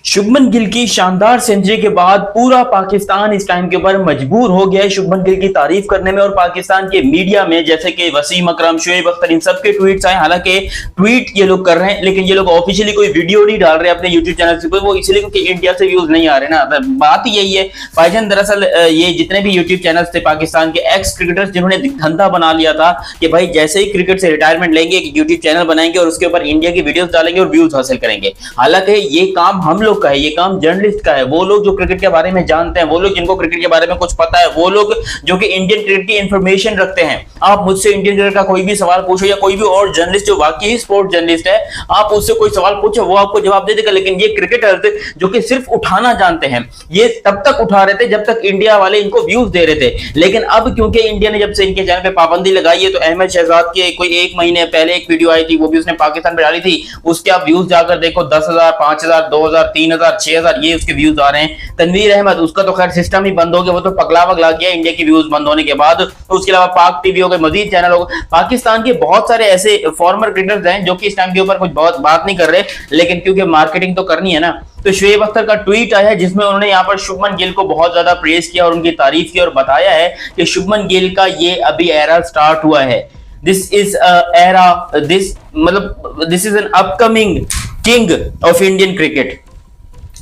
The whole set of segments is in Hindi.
शुभमन गिल की शानदार सेंचुरी के बाद पूरा पाकिस्तान इस टाइम के ऊपर मजबूर हो गया है शुभमन गिल की तारीफ करने में। और पाकिस्तान के मीडिया में जैसे कि वसीम अकरम, शोएब अख्तर, इन सबके ट्वीट्स आए। हालांकि ट्वीट ये लोग कर रहे हैं लेकिन ये लोग ऑफिशियली कोई वीडियो नहीं डाल रहे अपने यूट्यूब चैनल पर, वो इसलिए क्योंकि इंडिया से व्यूज नहीं आ रहे ना। बात यही है भाईजान, दरअसल ये जितने भी यूट्यूब चैनल्स थे पाकिस्तान के एक्स क्रिकेटर्स जिन्होंने धंधा बना लिया था कि भाई जैसे ही क्रिकेट से रिटायरमेंट लेंगे एक यूट्यूब चैनल बनाएंगे और उसके ऊपर इंडिया की वीडियोस डालेंगे और व्यूज हासिल करेंगे। हालांकि ये काम हम लोग का है, ये काम जर्नलिस्ट का है। वो लोग जो क्रिकेट के बारे में जानते हैं, वो लोग जिनको क्रिकेट के बारे में कुछ पता है, वो लोग जो कि इंडियन क्रिकेट की इंफॉर्मेशन रखते हैं। आप मुझसे इंडियन क्रिकेट का कोई भी सवाल पूछो या कोई भी और जर्नलिस्ट जो वाकई स्पोर्ट जर्नलिस्ट है, आप उससे कोई सवाल पूछो वो आपको जवाब दे देगा। लेकिन ये क्रिकेटर्स जो कि सिर्फ उठाना जानते हैं, ये तब तक उठा रहे थे जब तक इंडिया वाले इनको व्यूज दे रहे थे। लेकिन अब क्योंकि इंडिया ने जब से इनके चैनल पे पाबंदी लगाई है, तो अहमद शहजाद की कोई 1 महीने पहले एक वीडियो आई थी, वो भी उसने पाकिस्तान पे डाली थी। उसके आप व्यूज जाकर देखो 10,000, 5,000, 2,000, 3,000, 6,000 ये उसके व्यूज आ रहे हैं। तनवीर अहमद, उसका तो खैर सिस्टम ही बंद हो गया, वो तो पगला वगला गया इंडिया की व्यूज बंद होने के बाद। तो उसके अलावा पाक टीवी हो गए, मजीद चैनल हो गए। पाकिस्तान के बहुत सारे ऐसे फॉर्मर क्रिकेटर्स हैं जो कि इस टाइम के ऊपर कुछ बहुत बात नहीं कर रहे, लेकिन क्योंकि मार्केटिंग तो करनी है ना। तो शोएब अख्तर का ट्वीट आया है जिसमें उन्होंने यहाँ पर शुभमन गिल को बहुत ज्यादा प्रेज किया और उनकी तारीफ की और बताया है कि शुभमन गिल का ये अभी एरा स्टार्ट हुआ है। This is era, this is an upcoming king of Indian cricket.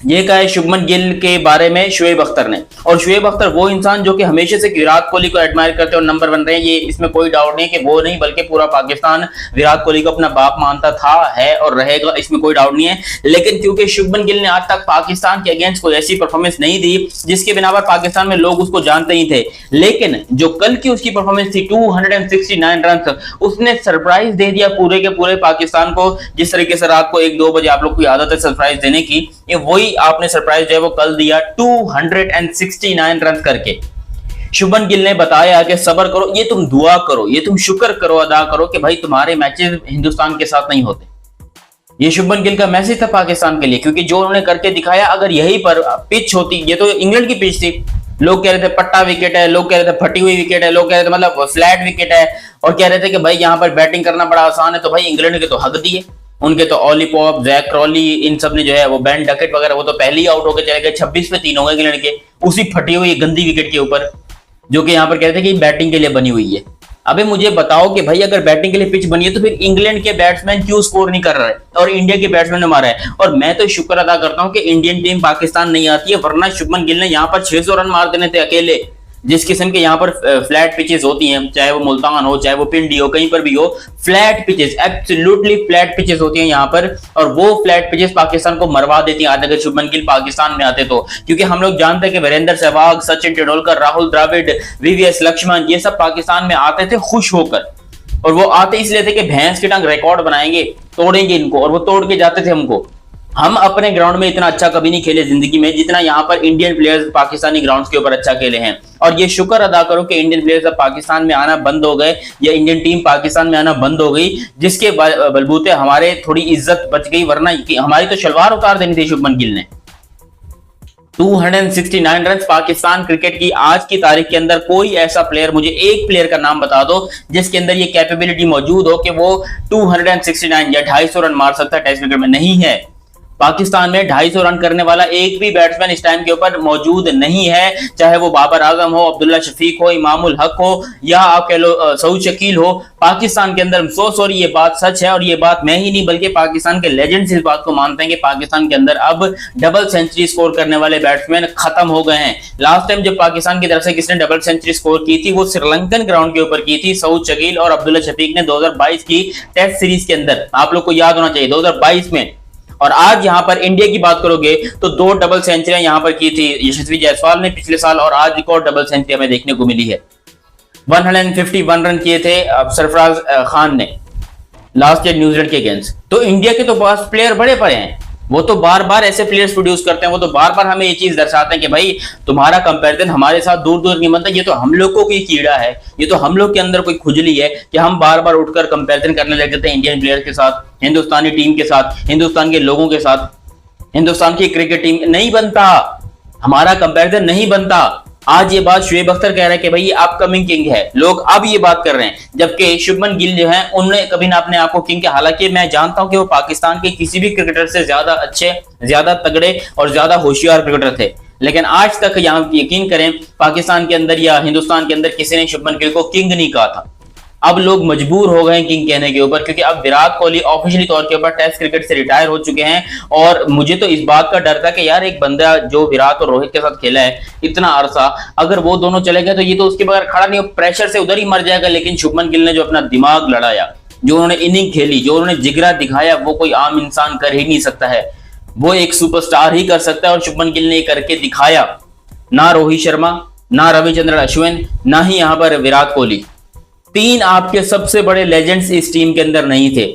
ये कहा है शुभमन गिल के बारे में शोएब अख्तर ने। और शोएब अख्तर वो इंसान जो कि हमेशा से विराट कोहली को एडमायर करते हैं और नंबर 1 रहे हैं, ये इसमें कोई डाउट नहीं कि वो नहीं बल्कि पूरा पाकिस्तान विराट कोहली को अपना बाप मानता था, है और रहेगा, इसमें कोई डाउट नहीं है। लेकिन क्योंकि शुभमन गिल ने आज तक पाकिस्तान के अगेंस्ट कोई ऐसी परफॉर्मेंस नहीं दी जिसके बिना पर पाकिस्तान में लोग उसको जानते ही थे। लेकिन जो कल की उसकी परफॉर्मेंस थी 269 रन, उसने सरप्राइज दे दिया पूरे के पूरे पाकिस्तान को। जिस तरीके से रात को 1-2 बजे आप लोग की आदत है सरप्राइज देने की, ये वही आपने सरप्राइज जो है वो कल दिया 269 रन करके। शुभमन गिल ने बताया कि सब्र करो, ये तुम दुआ करो, ये तुम शुक्र करो, अदा करो कि भाई तुम्हारे मैचेस हिंदुस्तान के साथ नहीं होते। ये शुभमन गिल का मैसेज था पाकिस्तान के लिए, क्योंकि जो उन्होंने करके दिखाया, अगर यही पर पिच होती, ये तो इंग्लैंड की पिच थी, लोग कह रहे थे पट्टा विकेट है, लोग कह रहे थे फटी हुई विकेट है, लोग कह रहे थे मतलब फ्लैट विकेट है, और कह रहे थे कि भाई यहाँ पर बैटिंग करना बड़ा आसान है। तो भाई इंग्लैंड के तो हक दिए, उनके तो ऑली पॉप, जैक क्रॉली, इन सब ने जो है वो बेन डकेट वगैरह वो तो पहले ही आउट होकर चले गए। 26 पे 3 हो गए इंग्लैंड के, उसी फटी हुई गंदी विकेट के ऊपर, जो कि यहाँ पर कहते थे कि बैटिंग के लिए बनी हुई है। अबे मुझे बताओ कि भाई अगर बैटिंग के लिए पिच बनी है तो फिर इंग्लैंड के बैट्समैन क्यों स्कोर नहीं कर रहे और इंडिया के बैट्समैन ने मारा है। और मैं तो शुक्र अदा करता हूं कि इंडियन टीम पाकिस्तान नहीं आती है, वरना शुभमन गिल ने यहाँ पर 600 रन मार देने थे अकेले। जिस किस्म के यहाँ पर फ्लैट पिचेस होती हैं, चाहे वो मुल्तान हो, चाहे वो पिंडी हो, कहीं पर भी हो, flat pitches, absolutely flat pitches होती हैं यहाँ पर। और वो फ्लैट पिचेस पाकिस्तान को मरवा देती हैं आज अगर शुभमन गिल पाकिस्तान में आते तो। क्योंकि हम लोग जानते हैं कि वीरेंद्र सहवाग, सचिन तेंदुलकर, राहुल द्रविड़, वीवीएस लक्ष्मण, ये सब पाकिस्तान में आते थे खुश होकर। और वो आते इसलिए थे कि भैंस की टांग रिकॉर्ड बनाएंगे, तोड़ेंगे इनको, और वो तोड़ के जाते थे हमको। हम अपने ग्राउंड में इतना अच्छा कभी नहीं खेले जिंदगी में जितना यहाँ पर इंडियन प्लेयर्स पाकिस्तानी ग्राउंड्स के ऊपर अच्छा खेले हैं। और ये शुक्र अदा करो कि इंडियन प्लेयर्स अब पाकिस्तान में आना बंद हो गए, या इंडियन टीम पाकिस्तान में आना बंद हो गई, जिसके बलबूते हमारे थोड़ी इज्जत बच गई, वरना हमारी तो शलवार उतार देनी थी शुभमन गिल ने। 269 रन पाकिस्तान क्रिकेट की आज की तारीख के अंदर कोई ऐसा प्लेयर, मुझे एक प्लेयर का नाम बता दो जिसके अंदर ये कैपेबिलिटी मौजूद हो कि वो 269 या 250 रन मार सकता है टेस्ट क्रिकेट में। नहीं है। पाकिस्तान में 250 रन करने वाला एक भी बैट्समैन इस टाइम के ऊपर मौजूद नहीं है, चाहे वो बाबर आजम हो, अब्दुल्ला शफीक हो, इमामुल हक हो, या आप कह लो सऊद शकील हो। पाकिस्तान के अंदर सॉरी ये बात सच है, और ये बात मैं ही नहीं बल्कि पाकिस्तान के लेजेंड्स इस बात को मानते हैं कि पाकिस्तान के अंदर अब डबल सेंचुरी स्कोर करने वाले बैट्समैन खत्म हो गए हैं। लास्ट टाइम जब पाकिस्तान की तरफ से किसने डबल सेंचुरी स्कोर की थी, वो श्रीलंकन ग्राउंड के ऊपर की थी, सऊद शकील और अब्दुल्ला शफीक ने 2022 की टेस्ट सीरीज के अंदर, आप लोग को याद होना चाहिए 2022 में। और आज यहां पर इंडिया की बात करोगे तो 2 डबल सेंचुरियां यहां पर की थी यशस्वी जायसवाल ने पिछले साल, और आज एक और डबल सेंचुरी हमें देखने को मिली है। 151 रन किए थे सरफराज खान ने लास्ट ईयर न्यूजीलैंड के अगेंस्ट। तो इंडिया के तो पास प्लेयर बड़े पड़े हैं, वो तो बार बार ऐसे प्लेयर्स प्रोड्यूस करते हैं, वो तो बार बार हमें ये चीज दर्शाते हैं कि भाई तुम्हारा कंपैरिजन हमारे साथ दूर दूर नहीं बनता। ये तो हम लोगों की कीड़ा है, ये तो हम लोग के अंदर कोई खुजली है कि हम बार बार उठकर कंपैरिजन करने लग जाते हैं इंडियन प्लेयर के साथ, हिंदुस्तानी टीम के साथ, हिंदुस्तान के लोगों के साथ। हिंदुस्तान की क्रिकेट टीम नहीं बनता, हमारा कंपैरिजन नहीं बनता। आज ये बात शुएब अख्तर कह रहा है कि भाई ये अपकमिंग किंग है, लोग अब ये बात कर रहे हैं, जबकि शुभमन गिल जो है उन्होंने कभी ना अपने आप को किंग किया। हालांकि मैं जानता हूं कि वो पाकिस्तान के किसी भी क्रिकेटर से ज्यादा अच्छे, ज्यादा तगड़े और ज्यादा होशियार क्रिकेटर थे, लेकिन आज तक यहाँ यकीन करें पाकिस्तान के अंदर या हिंदुस्तान के अंदर किसी ने शुभमन गिल को किंग नहीं कहा था। अब लोग मजबूर हो गए किंग कहने के ऊपर, क्योंकि अब विराट कोहली ऑफिशियली तौर के ऊपर टेस्ट क्रिकेट से रिटायर हो चुके हैं। और मुझे तो इस बात का डर था कि यार एक बंदा जो विराट और रोहित के साथ खेला है इतना अरसा, अगर वो दोनों चले गए तो ये तो उसके बगैर खड़ा नहीं, प्रेशर से उधर ही मर जाएगा। लेकिन शुभमन गिल ने जो अपना दिमाग लड़ाया, जो उन्होंने इनिंग खेली, जो उन्होंने जिगरा दिखाया, वो कोई आम इंसान कर ही नहीं सकता है, वो एक सुपरस्टार ही कर सकता है। और शुभमन गिल ने करके दिखाया। ना रोहित शर्मा, ना रविचंद्रन अश्विन, ना ही यहां पर विराट कोहली, तीन आपके सबसे बड़े लेजेंड्स इस टीम के अंदर नहीं थे।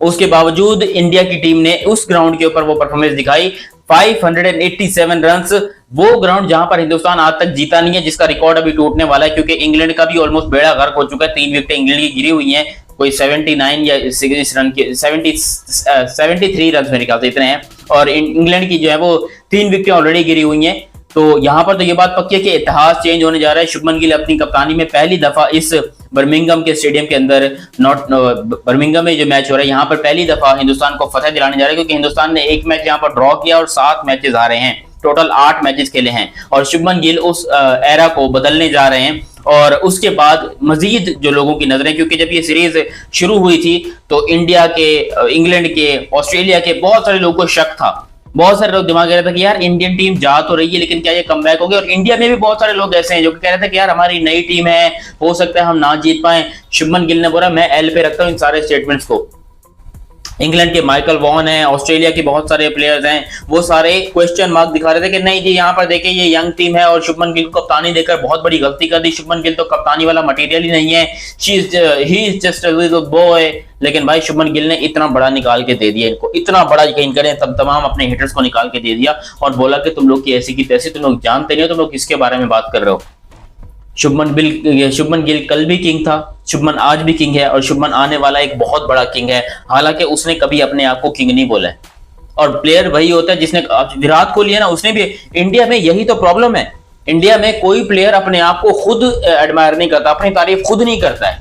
उसके बावजूद इंडिया की टीम ने उस ग्राउंड के ऊपर वो परफॉर्मेंस दिखाई। 587 रन्स, वो ग्राउंड जहां पर हिंदुस्तान आज तक जीता नहीं है, जिसका रिकॉर्ड अभी टूटने वाला है, क्योंकि इंग्लैंड का भी ऑलमोस्ट बेड़ा गर्क हो चुका है। 3 विकेट इंग्लैंड की गिरी हुई हैं, कोई 79 या 60 रन के 73 रन मेरे ख्याल से इतने हैं, और इंग्लैंड की जो है वो 3 विकेट ऑलरेडी गिरी हुई हैं। तो यहां पर तो ये बात पक्की है कि इतिहास चेंज होने जा रहा है। शुभमन गिल अपनी कप्तानी में पहली दफा इस बर्मिंघम के स्टेडियम के अंदर, बर्मिंघम में जो मैच हो रहा है, यहाँ पर पहली दफा हिंदुस्तान को फतेह दिलाने जा रहा है, क्योंकि हिंदुस्तान ने एक मैच यहाँ पर ड्रॉ किया और 7 मैचेस हारे हैं, टोटल 8 मैचेस खेले हैं। और शुभमन गिल उस एरा को बदलने जा रहे हैं। और उसके बाद मजीद जो लोगों की नजरें, क्योंकि जब ये सीरीज शुरू हुई थी तो इंडिया के, इंग्लैंड के, ऑस्ट्रेलिया के बहुत सारे लोगों को शक था, बहुत सारे लोग दिमाग कह रहे थे कि यार इंडियन टीम जा तो रही है लेकिन क्या ये कमबैक होगी। और इंडिया में भी बहुत सारे लोग ऐसे हैं जो कह रहे थे कि यार हमारी नई टीम है, हो सकता है हम ना जीत पाए। शुभमन गिल ने बोला मैं एल पे रखता हूं इन सारे स्टेटमेंट्स को। इंग्लैंड के माइकल वॉन है, ऑस्ट्रेलिया के बहुत सारे प्लेयर्स हैं, वो सारे क्वेश्चन मार्क दिखा रहे थे कि नहीं जी यहाँ पर देखिए ये यंग टीम है और शुभमन गिल को कप्तानी देकर बहुत बड़ी गलती कर दी। शुभमन गिल तो कप्तानी वाला मटेरियल ही नहीं है, he is just a little boy. लेकिन भाई शुभमन गिल ने इतना बड़ा निकाल के दे दिया इनको, इतना बड़ा यकीन करें तब तमाम अपने हिटर्स को निकाल के दे दिया और बोला कि तुम लोग की ऐसी की तैसी, तुम लोग जानते नहीं हो, तुम लोग किसके बारे में बात कर रहे हो। शुभमन गिल कल भी किंग था, शुभमन आज भी किंग है और शुभमन आने वाला एक बहुत बड़ा किंग है। हालांकि उसने कभी अपने आप को किंग नहीं बोला है। और प्लेयर वही होता है जिसने, विराट कोहली है ना, उसने भी, इंडिया में यही तो प्रॉब्लम है, इंडिया में कोई प्लेयर अपने आप को खुद एडमायर नहीं करता, अपनी तारीफ खुद नहीं करता है,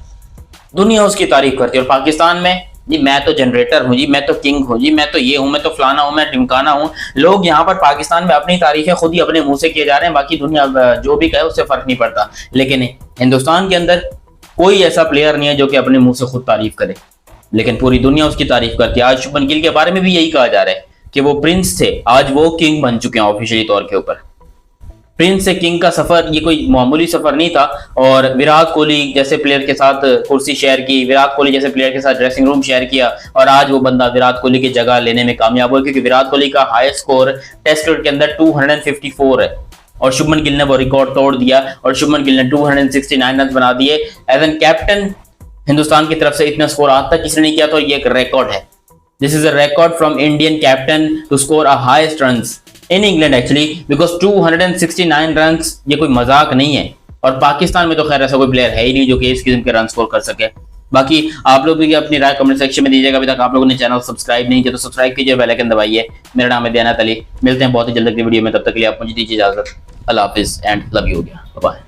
दुनिया उसकी तारीफ करती है। और पाकिस्तान में जी मैं तो जनरेटर हूं जी, मैं तो किंग हूं जी, मैं तो ये हूं, मैं तो फलाना हूं, मैं टिमकाना हूं। लोग यहाँ पर पाकिस्तान में अपनी तारीफें खुद ही अपने मुंह से किए जा रहे हैं, बाकी दुनिया जो भी कहे उससे फर्क नहीं पड़ता। लेकिन हिंदुस्तान के अंदर कोई ऐसा प्लेयर नहीं है जो कि अपने मुंह से खुद तारीफ करे, लेकिन पूरी दुनिया उसकी तारीफ करती है। आज शुभमन गिल के बारे में भी यही कहा जा रहा है कि वो प्रिंस थे, आज वो किंग बन चुके हैं ऑफिशियली तौर के ऊपर। प्रिंस से किंग का सफर ये कोई मामूली सफर नहीं था। और विराट कोहली जैसे प्लेयर के साथ कुर्सी शेयर की, विराट कोहली जैसे प्लेयर के साथ ड्रेसिंग रूम शेयर किया, और आज वो बंदा विराट कोहली की जगह लेने में कामयाब हुआ, क्योंकि विराट कोहली का हाईएस्ट स्कोर टेस्ट क्रिकेट के अंदर 254 है और शुभमन गिल ने वो रिकॉर्ड तोड़ दिया। और शुभमन गिल ने 269 रन बना दिए। एज एन कैप्टन हिंदुस्तान की तरफ से इतना स्कोर आज तक किसी ने नहीं किया, तो ये एक रिकॉर्ड है। This is a record from Indian captain to score a highest runs in England actually, because 269 runs ये कोई मजाक नहीं है। और पाकिस्तान में तो खैर ऐसा कोई प्लेयर है ही नहीं जो कि इस किस्म के रन स्कोर कर सके। बाकी आप लोग भी अपनी राय कमेंट सेक्शन में दीजिएगा। अभी तक आप लोगों ने चैनल सब्सक्राइब नहीं किया तो सब्सक्राइब कीजिए, बेल आइकन दबाइए। मेरा नाम है दयानत अली, मिलते हैं बहुत ही जल्द अगली वीडियो में, तब तक के लिए आप मुझे दीजिए इजाजत। अल्लाह हाफिज एंड लव यू, बाय।